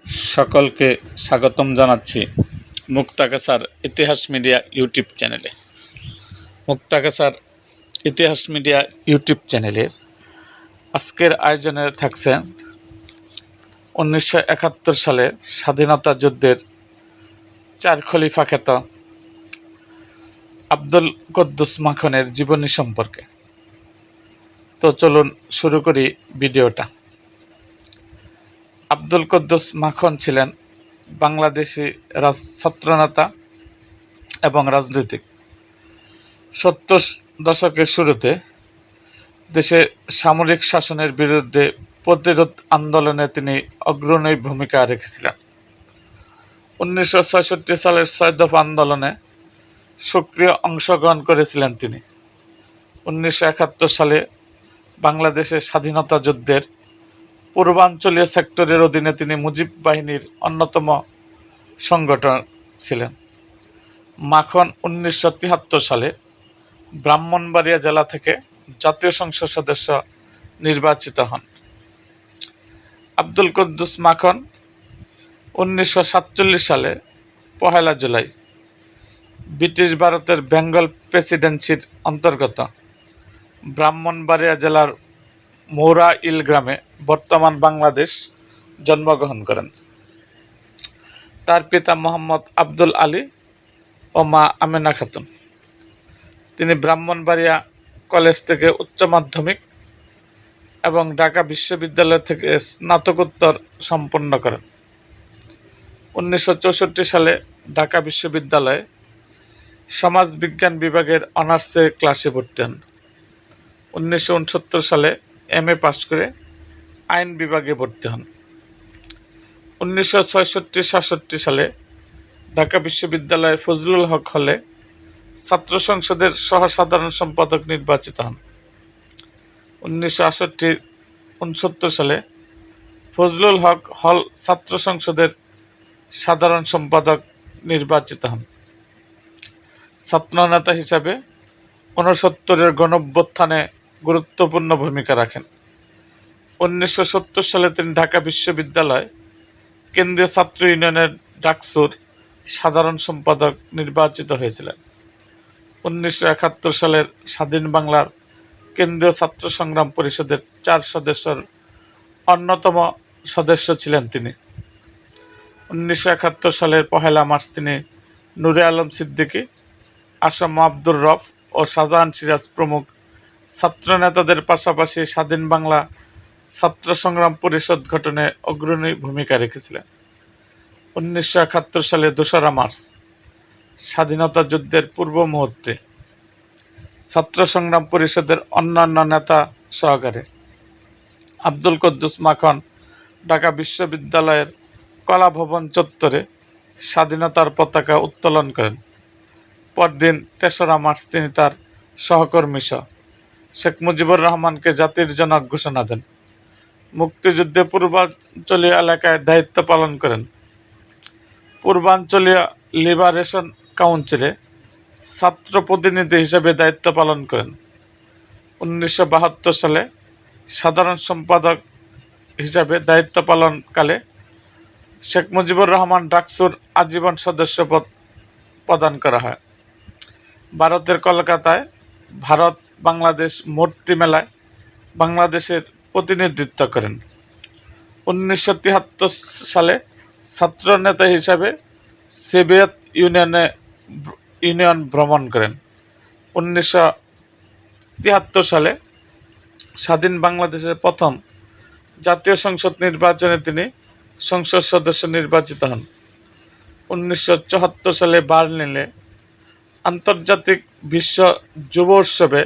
সকলকে স্বাগতম জানাচ্ছি মুক্তাগাছার ইতিহাস মিডিয়া ইউটিউব চ্যানেলে। মুক্তাগাছার ইতিহাস মিডিয়া ইউটিউব চ্যানেলের আজকের আয়োজনে থাকছেন 1971 সালে স্বাধীনতা যুদ্ধের চার খলিফা খ্যাত আব্দুল কুদ্দুস মাখনের জীবনী সম্পর্কে। তো চলুন শুরু করি ভিডিওটা। আব্দুল কুদ্দুস মাখন ছিলেন বাংলাদেশি ছাত্রনেতা এবং রাজনৈতিক। 70 দশকের শুরুতে দেশে সামরিক শাসনের বিরুদ্ধে প্রতিরোধ আন্দোলনে তিনি অগ্রণী ভূমিকা রেখেছিলেন। 1966 সালের 6 দফা আন্দোলনে সক্রিয় অংশগ্রহণ করেছিলেন তিনি। 1971 সালে বাংলাদেশের স্বাধীনতা যুদ্ধের পূর্বাঞ্চলীয় সেক্টরের অধীনে তিনি মুজিব বাহিনীর অন্যতম সংগঠন ছিলেন। মাখন 1973 সালে ব্রাহ্মণবাড়িয়া জেলা থেকে জাতীয় সংসদ সদস্য নির্বাচিত হন। আব্দুল কুদ্দুস মাখন 1947 সালে 1 জুলাই ব্রিটিশ ভারতের বেঙ্গল প্রেসিডেন্সির অন্তর্গত ব্রাহ্মণবাড়িয়া জেলার মৌরাইল গ্রামে বর্তমান বাংলাদেশ জন্মগ্রহণ করেন। তার পিতা মোহাম্মদ আব্দুল আলী ও মা আমেনা খাতুন। তিনি ব্রাহ্মণবাড়িয়া কলেজ থেকে উচ্চ মাধ্যমিক এবং ঢাকা বিশ্ববিদ্যালয় থেকে স্নাতকোত্তর সম্পন্ন করেন। 1964 সালে ঢাকা বিশ্ববিদ্যালয়ে সমাজবিজ্ঞান বিভাগের অনার্সে ক্লাসে ভর্তি হন। 1969 সালে MA পাশ করে আইন বিভাগে ভর্তি হন। 1966-67 সালে ঢাকা বিশ্ববিদ্যালয়ে ফজলুল হক হলে ছাত্র সংসদের সহ-সাধারণ সম্পাদক নির্বাচিত হন। 1968-69 সালে ফজলুল হক হল ছাত্র সংসদের সাধারণ সম্পাদক নির্বাচিত হন। ছাত্রনেতা হিসাবে 69-এর গণঅভ্যুত্থানে গুরুত্বপূর্ণ ভূমিকা রাখেন। 1970 সালে তিনি ঢাকা বিশ্ববিদ্যালয় কেন্দ্রীয় ছাত্র ইউনিয়নের ডাকসুর সাধারণ সম্পাদক নির্বাচিত হয়েছিলেন। 1971 সালের স্বাধীন বাংলার কেন্দ্রীয় ছাত্র সংগ্রাম পরিষদের 4 সদস্যের অন্যতম সদস্য ছিলেন তিনি। 1971 সালের 1 মার্চ তিনি নূরে আলম সিদ্দিকী, আসম আব্দুর রফ ও শাহজাহান সিরাজ প্রমুখ ছাত্র নেতাদের পাশাপাশি স্বাধীন বাংলা ছাত্র সংগ্রাম পরিষদ গঠনে অগ্রণী ভূমিকা রেখেছিলেন। 1971 সালে 2 মার্চ স্বাধীনতা যুদ্ধের পূর্ব মুহূর্তে ছাত্র সংগ্রাম পরিষদের অন্যান্য নেতা সহকারে আব্দুল কুদ্দুস মাখন ঢাকা বিশ্ববিদ্যালয়ের কলা ভবন চত্বরে স্বাধীনতার পতাকা উত্তোলন করেন। পরদিন 3 মার্চ তিনি তার সহকর্মী শেখ মুজিবুর রহমানকে জাতির জনক ঘোষণা দেন। মুক্তিযুদ্ধে পূর্বাঞ্চলীয় এলাকায় দায়িত্ব পালন করেন। পূর্বাঞ্চলীয় লিবারেশন কাউন্সিলে ছাত্র প্রতিনিধি হিসেবে দায়িত্ব পালন করেন। 1972 সালে সাধারণ সম্পাদক হিসাবে দায়িত্ব পালনকালে শেখ মুজিবুর রহমান ডাকসুর আজীবন সদস্যপদ প্রদান করা হয়। ভারতের কলকাতায় ভারত বাংলাদেশ মূর্তি মেলায় বাংলাদেশের প্রতিনিধিত্ব করেন। 1973 সালে ছাত্র নেতা হিসাবে সোভিয়েত ইউনিয়ন ভ্রমণ করেন। 1973 সালে স্বাধীন বাংলাদেশের প্রথম জাতীয় সংসদ নির্বাচনে তিনি সংসদ সদস্য নির্বাচিত হন। 1974 সালে বার্লিনে আন্তর্জাতিক বিশ্ব যুব উৎসবে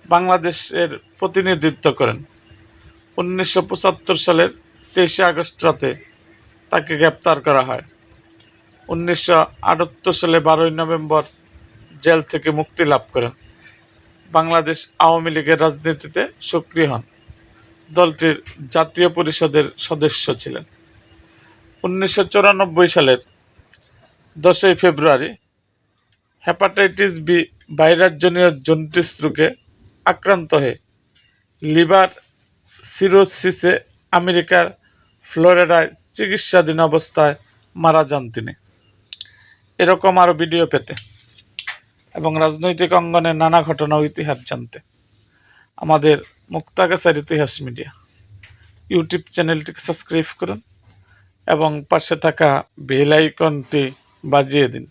বাংলাদেশের প্রতিনিধিত্ব করেন। 1975 সালের 23 আগস্ট রাতে তাকে গ্রেপ্তার করা হয়। 1978 সালে 12 নভেম্বর জেল থেকে মুক্তি লাভ করেন। বাংলাদেশ আওয়ামী লীগের রাজনীতিতে সক্রিয় হন। দলটির জাতীয় পরিষদের সদস্য ছিলেন। 1994 সালের 10 ফেব্রুয়ারি হেপাটাইটিস বি ভাইরাসজনিত জন্ডিস রোগে আক্রান্ত হয়ে লিভার সিরোসিসে আমেরিকার ফ্লোরিডায় চিকিৎসাধীন অবস্থায় মারা যান তিনি। এরকম আরও ভিডিও পেতে এবং রাজনৈতিক অঙ্গনে নানা ঘটনা ও ইতিহাস জানতে আমাদের মুক্তাগাছার ইতিহাস মিডিয়া ইউটিউব চ্যানেলটিকে সাবস্ক্রাইব করুন এবং পাশে থাকা বেল আইকনটি বাজিয়ে দিন।